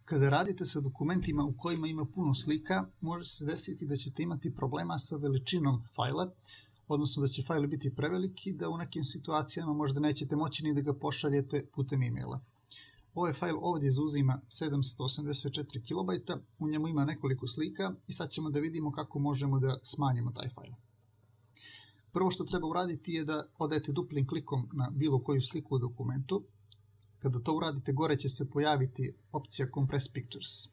Kada radite sa dokumentima u kojima ima puno slika, može se desiti da ćete imati problema sa veličinom fajla, odnosno da će fajl biti preveliki, da u nekim situacijama možda nećete moći ni da ga pošaljete putem e-maila. Ovaj fajl ovdje zauzima 784 KB, u njemu ima nekoliko slika i sad ćemo da vidimo kako možemo da smanjimo taj fajl. Prvo što treba uraditi je da odete duplim klikom na bilo koju sliku u dokumentu. Kada to uradite, gore će se pojaviti opcija Compress Pictures.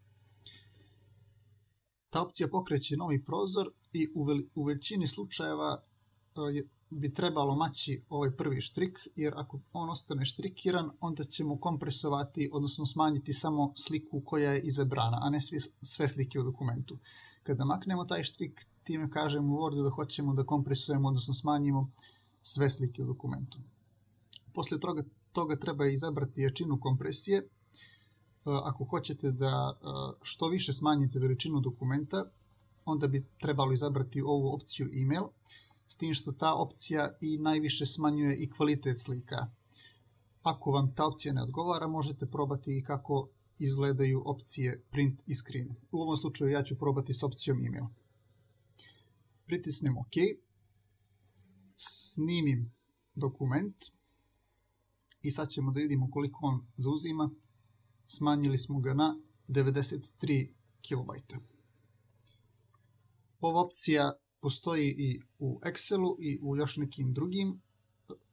Ta opcija pokreće novi prozor i u većini slučajeva bi trebalo maći ovaj prvi štrik, jer ako on ostane štrikiran, onda ćemo kompresovati, odnosno smanjiti samo sliku koja je izabrana, a ne sve slike u dokumentu. Kada maknemo taj štrik, time kažemo u Wordu da hoćemo da kompresujemo, odnosno smanjimo sve slike u dokumentu. Posle toga treba izabrati jačinu kompresije. Ako hoćete da što više smanjite veličinu dokumenta, onda bi trebalo izabrati ovu opciju email, s tim što ta opcija i najviše smanjuje i kvalitet slika. Ako vam ta opcija ne odgovara, možete probati i kako izgledaju opcije print i screen. U ovom slučaju ja ću probati s opcijom email. Pritisnem OK, snimim dokument i sad ćemo da vidimo koliko on zauzima. Smanjili smo ga na 93 KB. Ova opcija postoji i u Excelu i u još nekim drugim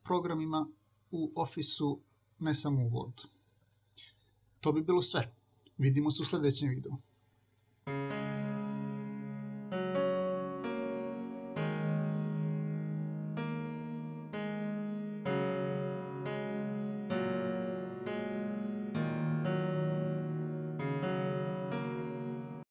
programima u Office-u, ne samo u Wordu. To bi bilo sve. Vidimo se u sljedećem videu.